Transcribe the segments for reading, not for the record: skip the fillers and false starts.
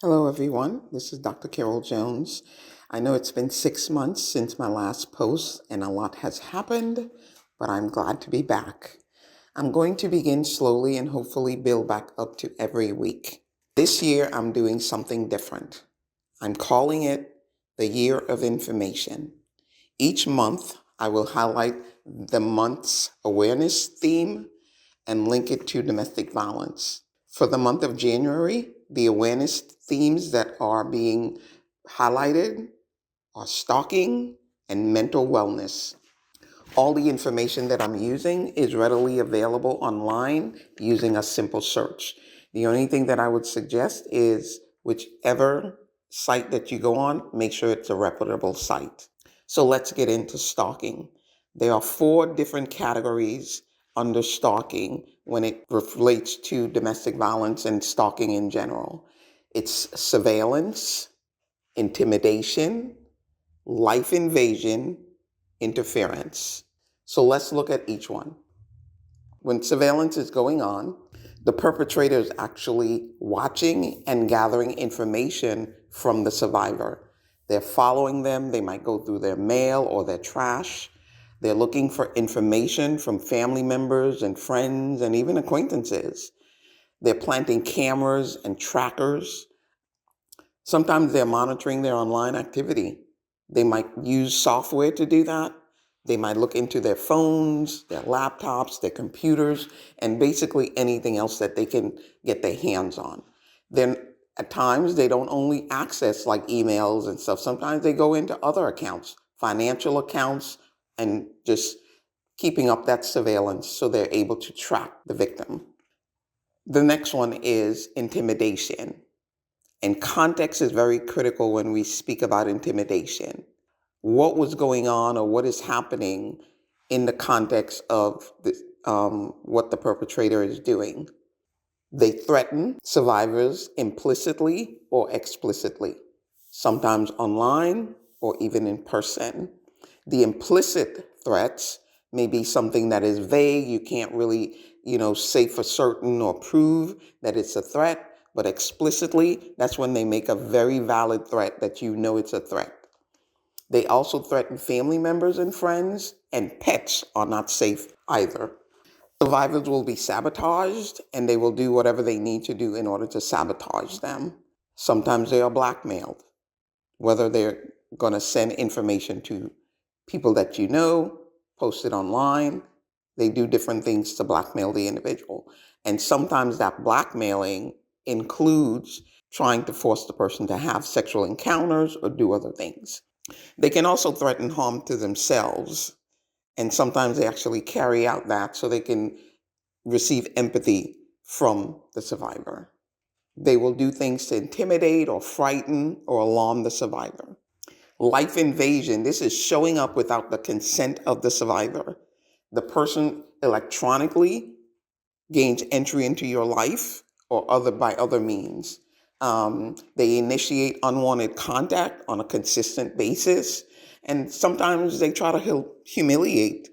Hello, everyone. This is Dr. Carol Jones. I know it's been 6 months since my last post, and a lot has happened, but I'm glad to be back. I'm going to begin slowly and hopefully build back up to every week. This year, I'm doing something different. I'm calling it the Year of Information. Each month, I will highlight the month's awareness theme and link it to domestic violence. For the month of January, the awareness themes that are being highlighted are stalking and mental wellness. All the information that I'm using is readily available online using a simple search. The only thing that I would suggest is whichever site that you go on, make sure it's a reputable site. So let's get into stalking. There are 4 different categories under stalking when it relates to domestic violence and stalking in general. It's surveillance, intimidation, life invasion, interference. So let's look at each one. When surveillance is going on, the perpetrator is actually watching and gathering information from the survivor. They're following them. They might go through their mail or their trash. They're looking for information from family members and friends and even acquaintances. They're planting cameras and trackers. Sometimes they're monitoring their online activity. They might use software to do that. They might look into their phones, their laptops, their computers, and basically anything else that they can get their hands on. Then at times they don't only access like emails and stuff. Sometimes they go into other accounts, financial accounts, and just keeping up that surveillance so they're able to track the victim. The next one is intimidation. And context is very critical when we speak about intimidation. What was going on or what is happening in the context of what the perpetrator is doing? They threaten survivors implicitly or explicitly, sometimes online or even in person. The implicit threats may be something that is vague. You can't really, say for certain or prove that it's a threat. But explicitly, that's when they make a very valid threat that you know it's a threat. They also threaten family members and friends, and pets are not safe either. Survivors will be sabotaged, and they will do whatever they need to do in order to sabotage them. Sometimes they are blackmailed, whether they're going to send information to people that you know, post it online. They do different things to blackmail the individual. And sometimes that blackmailing includes trying to force the person to have sexual encounters or do other things. They can also threaten harm to themselves. And sometimes they actually carry out that so they can receive empathy from the survivor. They will do things to intimidate or frighten or alarm the survivor. Life invasion, this is showing up without the consent of the survivor. The person electronically gains entry into your life or by other means. They initiate unwanted contact on a consistent basis. And sometimes they try to humiliate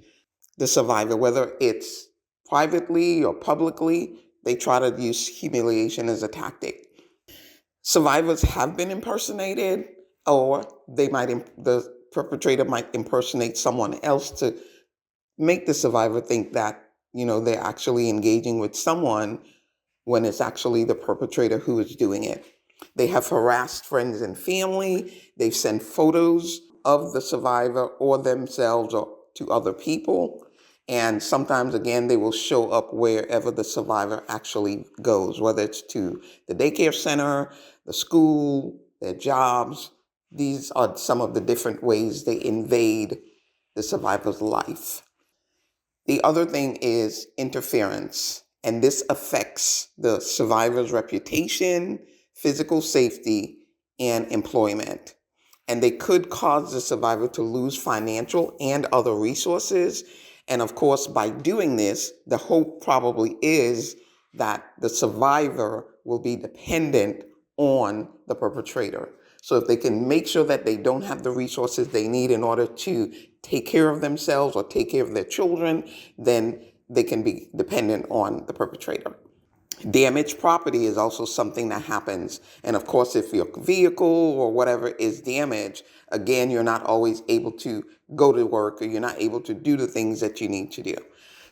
the survivor, whether it's privately or publicly. They try to use humiliation as a tactic. Survivors have been impersonated, or the perpetrator might impersonate someone else to make the survivor think that, they're actually engaging with someone when it's actually the perpetrator who is doing it. They have harassed friends and family. They've sent photos of the survivor or themselves or to other people. And sometimes, again, they will show up wherever the survivor actually goes, whether it's to the daycare center, the school, their jobs. These are some of the different ways they invade the survivor's life. The other thing is interference, and this affects the survivor's reputation, physical safety, and employment. And they could cause the survivor to lose financial and other resources. And of course, by doing this, the hope probably is that the survivor will be dependent on the perpetrator. So if they can make sure that they don't have the resources they need in order to take care of themselves or take care of their children, then they can be dependent on the perpetrator. Damaged property is also something that happens. And of course, if your vehicle or whatever is damaged, again, you're not always able to go to work, or you're not able to do the things that you need to do.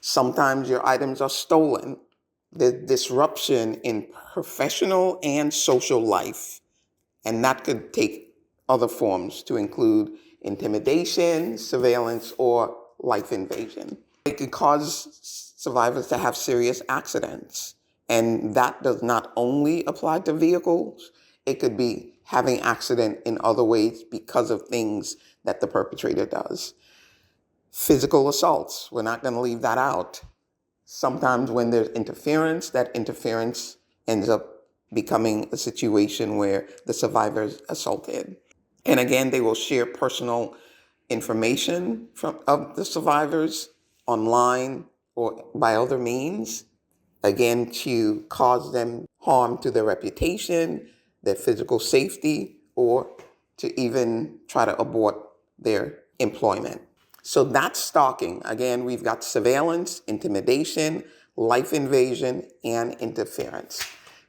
Sometimes your items are stolen. The disruption in professional and social life, and that could take other forms to include intimidation, surveillance, or life invasion. It could cause survivors to have serious accidents. And that does not only apply to vehicles, it could be having accident in other ways because of things that the perpetrator does. Physical assaults, we're not going to leave that out. Sometimes when there's interference, that interference ends up becoming a situation where the survivor is assaulted. And again, they will share personal information of the survivors online or by other means, again, to cause them harm to their reputation, their physical safety, or to even try to abort their employment. So that's stalking. Again, we've got surveillance, intimidation, life invasion, and interference.